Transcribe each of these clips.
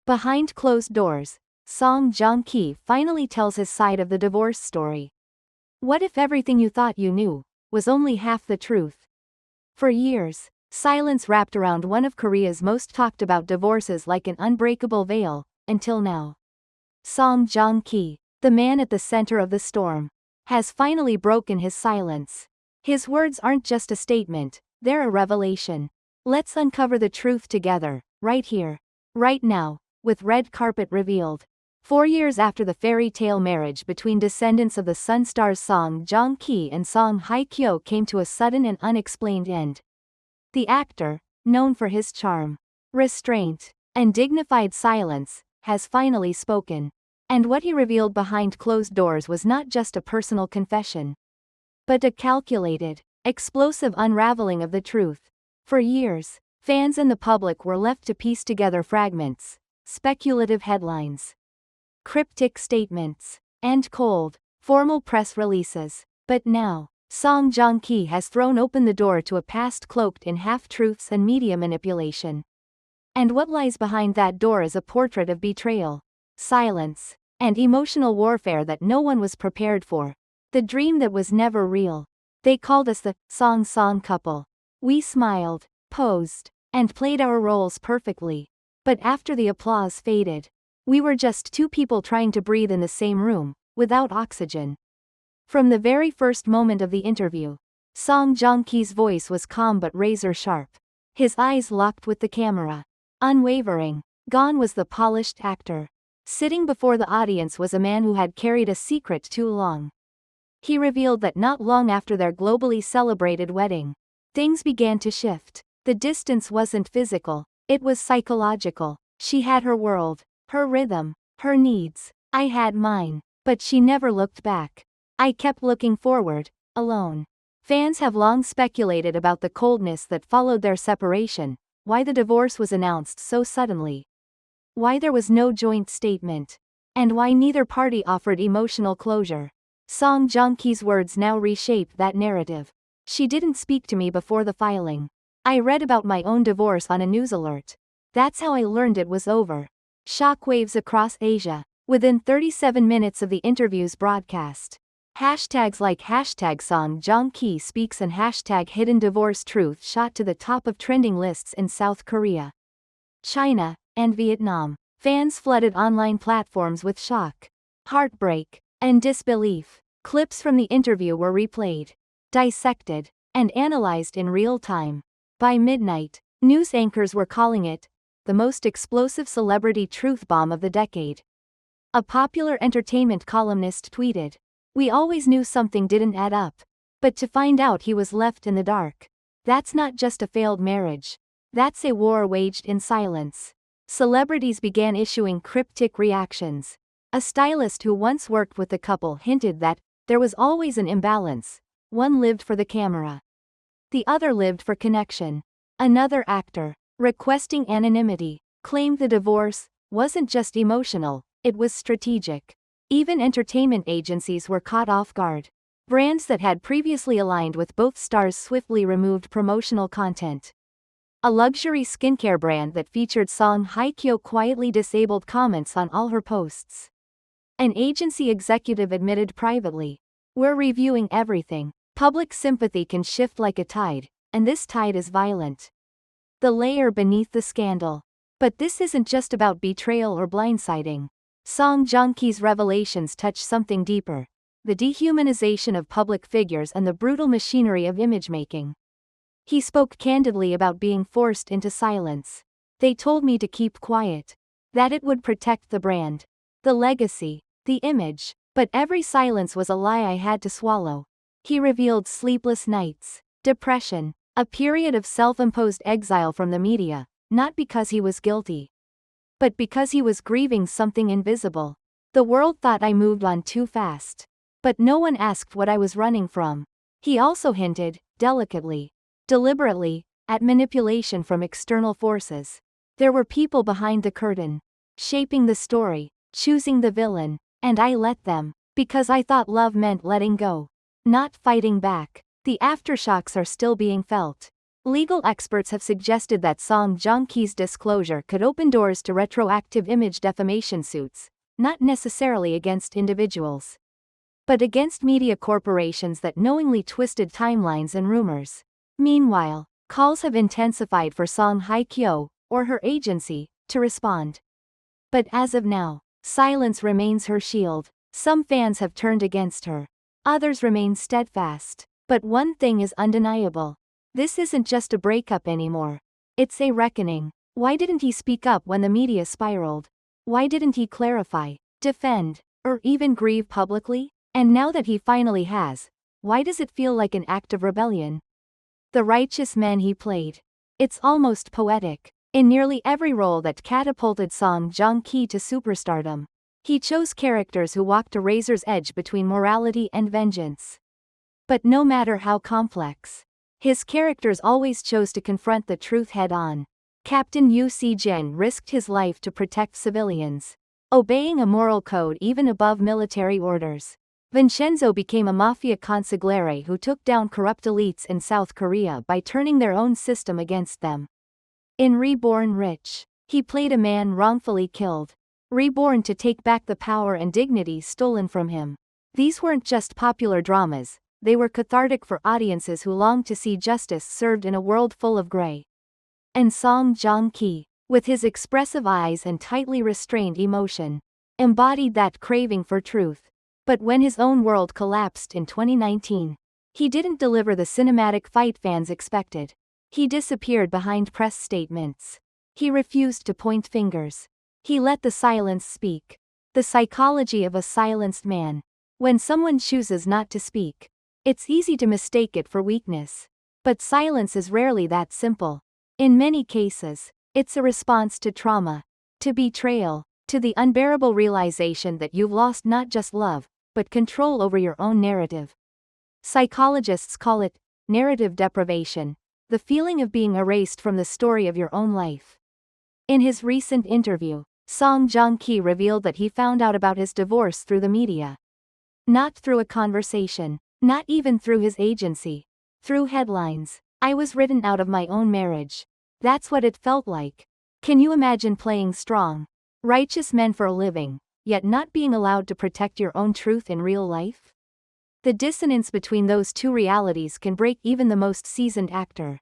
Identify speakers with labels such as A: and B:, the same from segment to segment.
A: Behind closed doors, Song Joong-ki finally tells his side of the divorce story. What if everything you thought you knew was only half the truth? For years, silence wrapped around one of Korea's most talked about divorces like an unbreakable veil, until now. Song Joong-ki, the man at the center of the storm, has finally broken his silence. His words aren't just a statement, they're a revelation. Let's uncover the truth together, right here, right now, with red carpet revealed. 4 years after the fairy tale marriage between descendants of the Sun stars Song Joong-ki and Song Hye-kyo came to a sudden and unexplained end. The actor, known for his charm, restraint, and dignified silence, has finally spoken. And what he revealed behind closed doors was not just a personal confession, but a calculated, explosive unraveling of the truth. For years, fans and the public were left to piece together fragments, speculative headlines, cryptic statements, and cold, formal press releases. But now, Song Joong-ki has thrown open the door to a past cloaked in half-truths and media manipulation. And what lies behind that door is a portrait of betrayal, silence, and emotional warfare that no one was prepared for. The dream that was never real. They called us the Song couple. We smiled, posed, and played our roles perfectly. But after the applause faded, we were just two people trying to breathe in the same room, without oxygen. From the very first moment of the interview, Song Joong-ki's voice was calm but razor sharp. His eyes locked with the camera. Unwavering. Gone was the polished actor. Sitting before the audience was a man who had carried a secret too long. He revealed that not long after their globally celebrated wedding, things began to shift. The distance wasn't physical, it was psychological. She had her world, her rhythm, her needs. I had mine, but she never looked back. I kept looking forward, alone. Fans have long speculated about the coldness that followed their separation, why the divorce was announced so suddenly, why there was no joint statement, and why neither party offered emotional closure. Song Joong-ki's words now reshape that narrative. She didn't speak to me before the filing. I read about my own divorce on a news alert. That's how I learned it was over. Shockwaves across Asia. Within 37 minutes of the interview's broadcast, hashtags like hashtag Song Joong-ki speaks and hashtag hidden divorce truth shot to the top of trending lists in South Korea, China, and Vietnam. Fans flooded online platforms with shock, heartbreak, and disbelief. Clips from the interview were replayed, dissected, and analyzed in real time. By midnight, news anchors were calling it the most explosive celebrity truth bomb of the decade. A popular entertainment columnist tweeted, "We always knew something didn't add up. But to find out he was left in the dark, that's not just a failed marriage. That's a war waged in silence." Celebrities began issuing cryptic reactions. A stylist who once worked with the couple hinted that there was always an imbalance. One lived for the camera, the other lived for connection. Another actor, requesting anonymity, claimed the divorce wasn't just emotional, it was strategic. Even entertainment agencies were caught off guard. Brands that had previously aligned with both stars swiftly removed promotional content. A luxury skincare brand that featured Song Hye-kyo quietly disabled comments on all her posts. An agency executive admitted privately, "We're reviewing everything." Public sympathy can shift like a tide, and this tide is violent. The layer beneath the scandal. But this isn't just about betrayal or blindsiding. Song Joong-ki's revelations touch something deeper: the dehumanization of public figures and the brutal machinery of image-making. He spoke candidly about being forced into silence. "They told me to keep quiet, that it would protect the brand, the legacy, the image, but every silence was a lie I had to swallow." He revealed sleepless nights, depression, a period of self-imposed exile from the media, not because he was guilty, but because he was grieving something invisible. "The world thought I moved on too fast. But no one asked what I was running from." He also hinted, delicately, deliberately, at manipulation from external forces. There were people behind the curtain, shaping the story, choosing the villain, and I let them, because I thought love meant letting go, not fighting back. The aftershocks are still being felt. Legal experts have suggested that Song Joong-ki's disclosure could open doors to retroactive image defamation suits, not necessarily against individuals, but against media corporations that knowingly twisted timelines and rumors. Meanwhile, calls have intensified for Song Hye-kyo, or her agency, to respond. But as of now, silence remains her shield. Some fans have turned against her. Others remain steadfast. But one thing is undeniable. This isn't just a breakup anymore. It's a reckoning. Why didn't he speak up when the media spiraled? Why didn't he clarify, defend, or even grieve publicly? And now that he finally has, why does it feel like an act of rebellion? The righteous man he played. It's almost poetic. In nearly every role that catapulted Song Joong-ki to superstardom, he chose characters who walked a razor's edge between morality and vengeance. But no matter how complex, his characters always chose to confront the truth head-on. Captain Yu Si-jin risked his life to protect civilians, obeying a moral code even above military orders. Vincenzo became a mafia consigliere who took down corrupt elites in South Korea by turning their own system against them. In Reborn Rich, he played a man wrongfully killed, reborn to take back the power and dignity stolen from him. These weren't just popular dramas, they were cathartic for audiences who longed to see justice served in a world full of gray. And Song Joong-ki, with his expressive eyes and tightly restrained emotion, embodied that craving for truth. But when his own world collapsed in 2019, he didn't deliver the cinematic fight fans expected. He disappeared behind press statements. He refused to point fingers. He let the silence speak. The psychology of a silenced man. When someone chooses not to speak, it's easy to mistake it for weakness. But silence is rarely that simple. In many cases, it's a response to trauma, to betrayal, to the unbearable realization that you've lost not just love, but control over your own narrative. Psychologists call it narrative deprivation, the feeling of being erased from the story of your own life. In his recent interview, Song Joong-ki revealed that he found out about his divorce through the media. Not through a conversation, not even through his agency. Through headlines. I was written out of my own marriage. That's what it felt like. Can you imagine playing strong, righteous men for a living, yet not being allowed to protect your own truth in real life? The dissonance between those two realities can break even the most seasoned actor.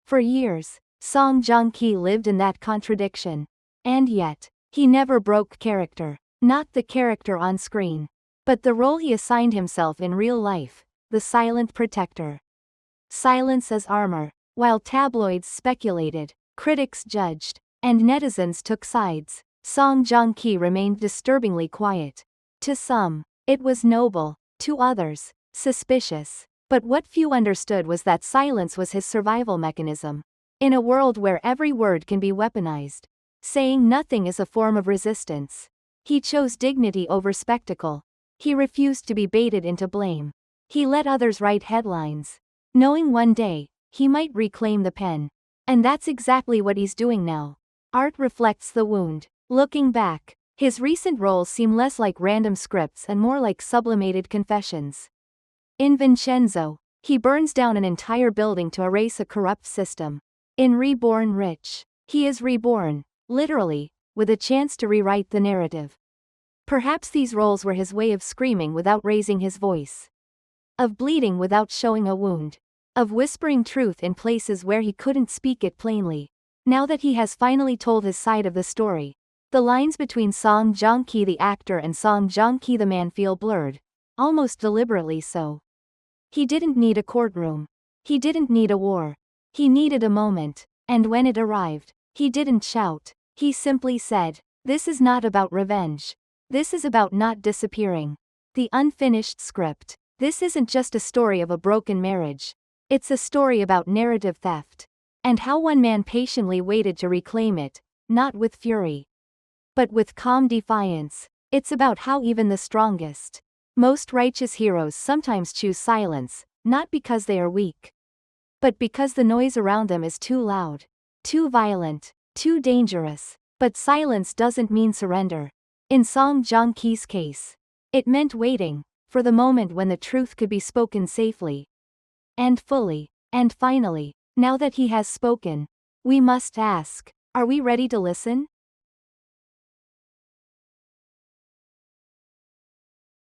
A: For years, Song Joong-ki lived in that contradiction. And yet, he never broke character. Not the character on screen, but the role he assigned himself in real life, the silent protector. Silence as armor. While tabloids speculated, critics judged, and netizens took sides, Song Joong-ki remained disturbingly quiet. To some, it was noble. To others, suspicious. But what few understood was that silence was his survival mechanism. In a world where every word can be weaponized, saying nothing is a form of resistance. He chose dignity over spectacle. He refused to be baited into blame. He let others write headlines, knowing one day, he might reclaim the pen. And that's exactly what he's doing now. Art reflects the wound. Looking back, his recent roles seem less like random scripts and more like sublimated confessions. In Vincenzo, he burns down an entire building to erase a corrupt system. In Reborn Rich, he is reborn, literally, with a chance to rewrite the narrative. Perhaps these roles were his way of screaming without raising his voice. Of bleeding without showing a wound. Of whispering truth in places where he couldn't speak it plainly. Now that he has finally told his side of the story, the lines between Song Joong-ki the actor and Song Joong-ki the man feel blurred, almost deliberately so. He didn't need a courtroom. He didn't need a war. He needed a moment, and when it arrived, he didn't shout. He simply said, "This is not about revenge. This is about not disappearing." The unfinished script. This isn't just a story of a broken marriage. It's a story about narrative theft. And how one man patiently waited to reclaim it, not with fury, but with calm defiance. It's about how even the strongest, most righteous heroes sometimes choose silence, not because they are weak, but because the noise around them is too loud, too violent, too dangerous. But silence doesn't mean surrender. In Song Joong-ki's case, it meant waiting for the moment when the truth could be spoken safely and fully. And finally, Now that he has spoken, we must ask, are we ready to listen?